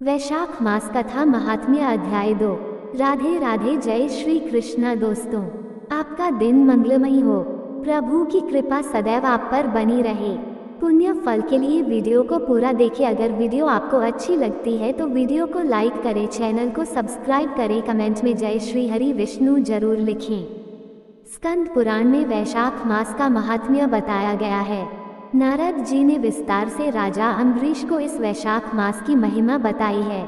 वैशाख मास कथा महात्म्य अध्याय 2। राधे राधे। जय श्री कृष्ण। दोस्तों, आपका दिन मंगलमयी हो। प्रभु की कृपा सदैव आप पर बनी रहे। पुण्य फल के लिए वीडियो को पूरा देखें। अगर वीडियो आपको अच्छी लगती है तो वीडियो को लाइक करें, चैनल को सब्सक्राइब करें, कमेंट में जय श्री हरि विष्णु जरूर लिखें। स्कंद पुराण में वैशाख मास का महात्म्य बताया गया है। नारद जी ने विस्तार से राजा अम्बरीश को इस वैशाख मास की महिमा बताई है।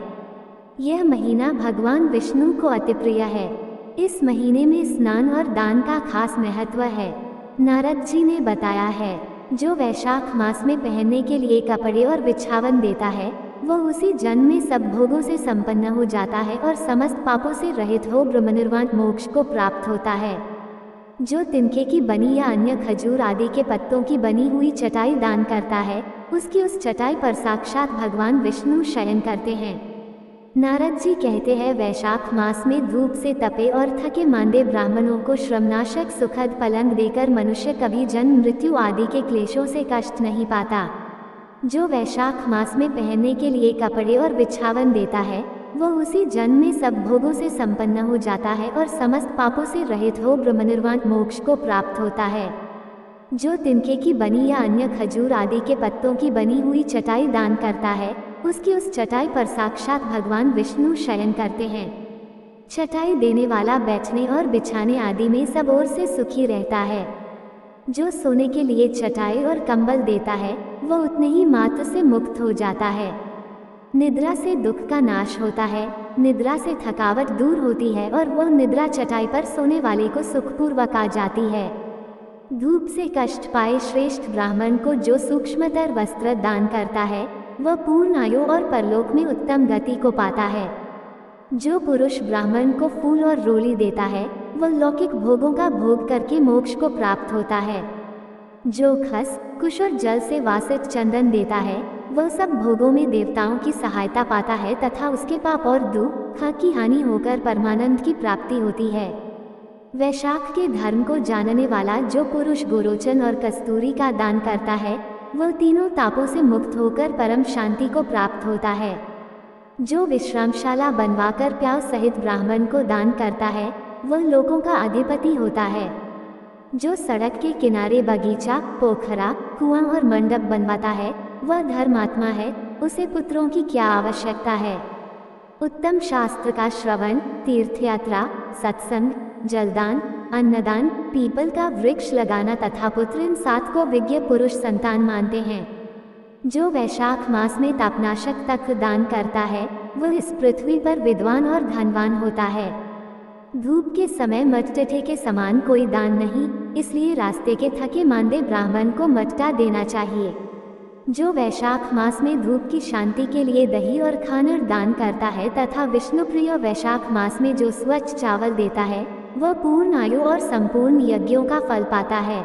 यह महीना भगवान विष्णु को अति प्रिय है। इस महीने में स्नान और दान का खास महत्व है। नारद जी ने बताया है, जो वैशाख मास में पहनने के लिए कपड़े और बिछावन देता है, वह उसी जन्म में सब भोगों से संपन्न हो जाता है और समस्त पापों से रहित हो ब्रह्मनिर्वाण मोक्ष को प्राप्त होता है। जो तिनके की बनी या अन्य खजूर आदि के पत्तों की बनी हुई चटाई दान करता है, उसकी उस चटाई पर साक्षात भगवान विष्णु शयन करते हैं। नारद जी कहते हैं, वैशाख मास में धूप से तपे और थके मांदे ब्राह्मणों को श्रमनाशक सुखद पलंग देकर मनुष्य कभी जन्म मृत्यु आदि के क्लेशों से कष्ट नहीं पाता। जो वैशाख मास में पहनने के लिए कपड़े और बिछावन देता है, वह उसी जन्म में सब भोगों से संपन्न हो जाता है और समस्त पापों से रहित हो ब्रह्मनिर्वाण मोक्ष को प्राप्त होता है। जो तिनके की बनी या अन्य खजूर आदि के पत्तों की बनी हुई चटाई दान करता है, उसकी उस चटाई पर साक्षात भगवान विष्णु शयन करते हैं। चटाई देने वाला बैठने और बिछाने आदि में सब ओर से सुखी रहता है। जो सोने के लिए चटाई और कंबल देता है, वह उतने ही मात्र से मुक्त हो जाता है। निद्रा से दुख का नाश होता है, निद्रा से थकावट दूर होती है और वह निद्रा चटाई पर सोने वाले को सुखपूर्वक आ जाती है। धूप से कष्ट पाए श्रेष्ठ ब्राह्मण को जो सूक्ष्मतर वस्त्र दान करता है, वह पूर्ण आयु और परलोक में उत्तम गति को पाता है। जो पुरुष ब्राह्मण को फूल और रोली देता है, वह लौकिक भोगों का भोग करके मोक्ष को प्राप्त होता है। जो खस, कुश और जल से वासित चंदन देता है, वह सब भोगों में देवताओं की सहायता पाता है तथा उसके पाप और दुख की हानि होकर परमानंद की प्राप्ति होती है। वैशाख के धर्म को जानने वाला जो पुरुष गोरोचन और कस्तूरी का दान करता है, वह तीनों तापों से मुक्त होकर परम शांति को प्राप्त होता है। जो विश्रामशाला बनवाकर प्याव सहित ब्राह्मण को दान करता है, वह लोगों का अधिपति होता है। जो सड़क के किनारे बगीचा, पोखरा, कुआं और मंडप बनवाता है, वह धर्मात्मा है। उसे पुत्रों की क्या आवश्यकता है। उत्तम शास्त्र का श्रवण, तीर्थ यात्रा, सत्संग, जलदान, अन्नदान, पीपल का वृक्ष लगाना तथा पुत्र, इन 7 को विज्ञ पुरुष संतान मानते हैं। जो वैशाख मास में तापनाशक तक दान करता है, वह इस पृथ्वी पर विद्वान और धनवान होता है। धूप के समय मटटे के समान कोई दान नहीं, इसलिए रास्ते के थके मांदे ब्राह्मण को मटका देना चाहिए। जो वैशाख मास में धूप की शांति के लिए दही और खानर दान करता है तथा विष्णुप्रिय वैशाख मास में जो स्वच्छ चावल देता है, वह पूर्ण आयु और संपूर्ण यज्ञों का फल पाता है।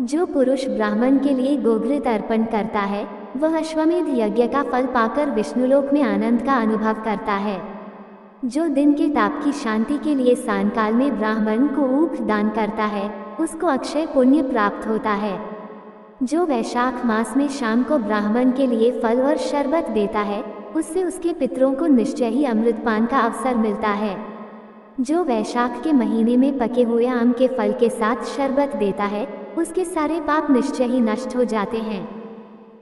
जो पुरुष ब्राह्मण के लिए गोघृत अर्पण करता है, वह अश्वमेध यज्ञ का फल पाकर विष्णुलोक में आनंद का अनुभव करता है। जो दिन के ताप की शांति के लिए सायंकाल में ब्राह्मण को ऊख दान करता है, उसको अक्षय पुण्य प्राप्त होता है। जो वैशाख मास में शाम को ब्राह्मण के लिए फल और शरबत देता है, उससे उसके पितरों को निश्चय ही अमृतपान का अवसर मिलता है। जो वैशाख के महीने में पके हुए आम के फल के साथ शरबत देता है, उसके सारे पाप निश्चय ही नष्ट हो जाते हैं।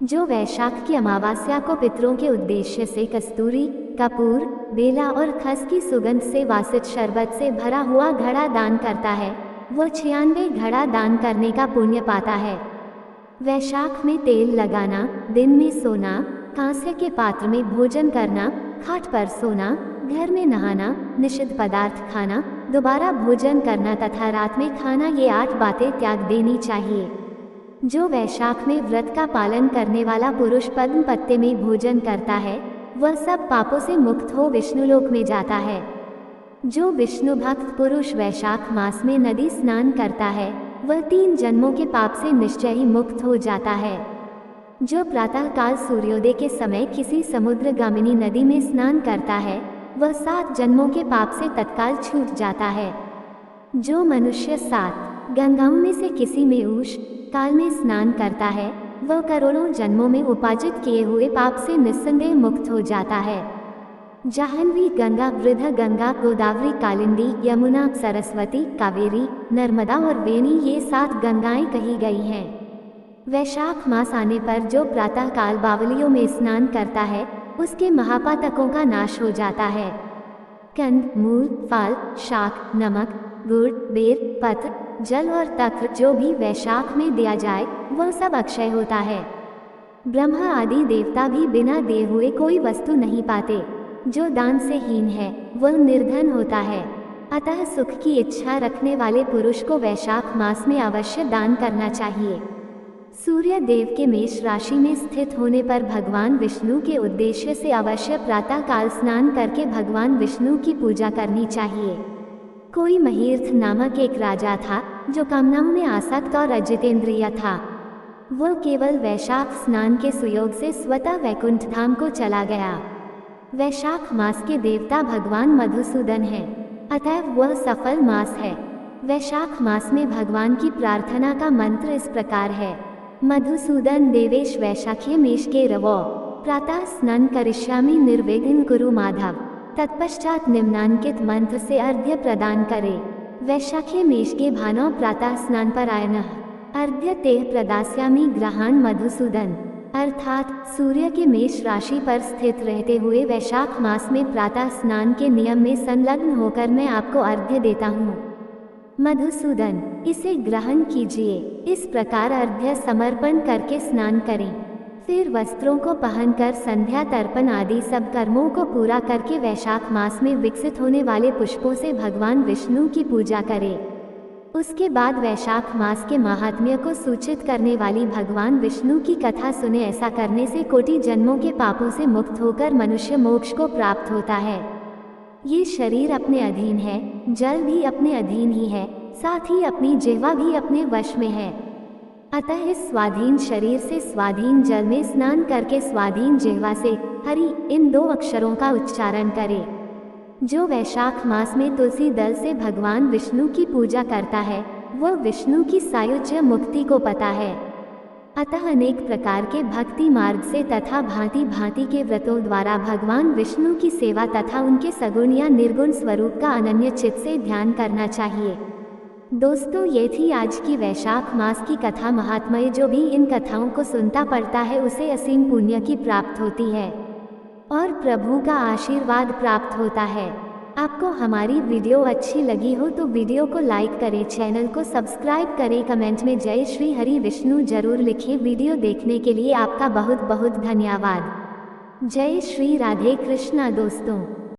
जो वैशाख की अमावस्या को पितरों के उद्देश्य से कस्तूरी, कपूर, बेला और खस की सुगंध से वासित शरबत से भरा हुआ घड़ा दान करता है, वह 96 घड़ा दान करने का पुण्य पाता है। वैशाख में तेल लगाना, दिन में सोना, कांसे के पात्र में भोजन करना, खाट पर सोना, घर में नहाना, निषिद्ध पदार्थ खाना, दोबारा भोजन करना तथा रात में खाना, ये 8 बातें त्याग देनी चाहिए। जो वैशाख में व्रत का पालन करने वाला पुरुष पद्म पत्ते में भोजन करता है, वह सब पापों से मुक्त हो विष्णुलोक में जाता है। जो विष्णु भक्त पुरुष वैशाख मास में नदी स्नान करता है, वह 3 जन्मों के पाप से निश्चय ही मुक्त हो जाता है। जो प्रातः काल सूर्योदय के समय किसी समुद्रगामिनी नदी में स्नान करता है, वह 7 जन्मों के पाप से तत्काल छूट जाता है। जो मनुष्य 7 गंगाओं में से किसी में उष काल में स्नान करता है, वह करोड़ों जन्मों में उपार्जित किए हुए पाप से निस्संदेह मुक्त हो जाता है। जाह्नवी गंगा, वृद्ध गंगा, गोदावरी, कालिंदी, यमुना, सरस्वती, कावेरी, नर्मदा और वेणी, ये 7 गंगाएं कही गई हैं। वैशाख मास आने पर जो प्रातःकाल बावलियों में स्नान करता है उसके महापातकों का नाश हो जाता है। कंद, मूल, फल, शाक, नमक, गुड़, बेर, पत्र, जल और तक्र जो भी वैशाख में दिया जाए वह सब अक्षय होता है। ब्रह्मा आदि देवता भी बिना दिए हुए कोई वस्तु नहीं पाते। जो दान से हीन है वह निर्धन होता है। अतः सुख की इच्छा रखने वाले पुरुष को वैशाख मास में अवश्य दान करना चाहिए। सूर्य देव के मेष राशि में स्थित होने पर भगवान विष्णु के उद्देश्य से अवश्य प्रातःकाल स्नान करके भगवान विष्णु की पूजा करनी चाहिए। कोई महीर्थ नामक एक राजा था जो कामनाओं में आसक्त और अजितेंद्रिय था। वह केवल वैशाख स्नान के सुयोग से स्वतः वैकुंठ धाम को चला गया। वैशाख मास के देवता भगवान मधुसूदन हैं, अतएव वह सफल मास है। वैशाख मास में भगवान की प्रार्थना का मंत्र इस प्रकार है। मधुसूदन देवेश वैशाखे मेष के रवो, प्रातः स्नान करिष्यामि निर्विघ्न कुरु माधव। तत्पश्चात निम्नांकित मंत्र से अर्घ्य प्रदान करे। वैशाखे मेष के भानौ प्रातः स्नान परायणः अर्घ्य तेह प्रदास्यामि ग्रहान मधुसूदन। अर्थात सूर्य के मेष राशि पर स्थित रहते हुए वैशाख मास में प्रातः स्नान के नियम में संलग्न होकर मैं आपको अर्घ्य देता हूँ। मधुसूदन, इसे ग्रहण कीजिए। इस प्रकार अर्घ्य समर्पण करके स्नान करें। फिर वस्त्रों को पहनकर संध्या तर्पण आदि सब कर्मों को पूरा करके वैशाख मास में विकसित होने वाले पुष्पों से भगवान विष्णु की पूजा करें। उसके बाद वैशाख मास के महात्म्य को सूचित करने वाली भगवान विष्णु की कथा सुने। ऐसा करने से कोटि जन्मों के पापों से मुक्त होकर मनुष्य मोक्ष को प्राप्त होता है। ये शरीर अपने अधीन है, जल भी अपने अधीन ही है, साथ ही अपनी जिह्वा भी अपने वश में है। अतः इस स्वाधीन शरीर से स्वाधीन जल में स्नान करके स्वाधीन जिह्वा से हरि इन 2 अक्षरों का उच्चारण करें। जो वैशाख मास में तुलसी दल से भगवान विष्णु की पूजा करता है वह विष्णु की सायुज्य मुक्ति को पता है। अतः अनेक प्रकार के भक्ति मार्ग से तथा भांति भांति के व्रतों द्वारा भगवान विष्णु की सेवा तथा उनके सगुण या निर्गुण स्वरूप का अनन्य चित्त से ध्यान करना चाहिए। दोस्तों, ये थी आज की वैशाख मास की कथा महात्म्य। जो भी इन कथाओं को सुनता पढ़ता है उसे असीम पुण्य की प्राप्त होती है और प्रभु का आशीर्वाद प्राप्त होता है। आपको हमारी वीडियो अच्छी लगी हो तो वीडियो को लाइक करें, चैनल को सब्सक्राइब करें, कमेंट में जय श्री हरि विष्णु जरूर लिखें। वीडियो देखने के लिए आपका बहुत बहुत धन्यवाद। जय श्री राधे कृष्णा दोस्तों।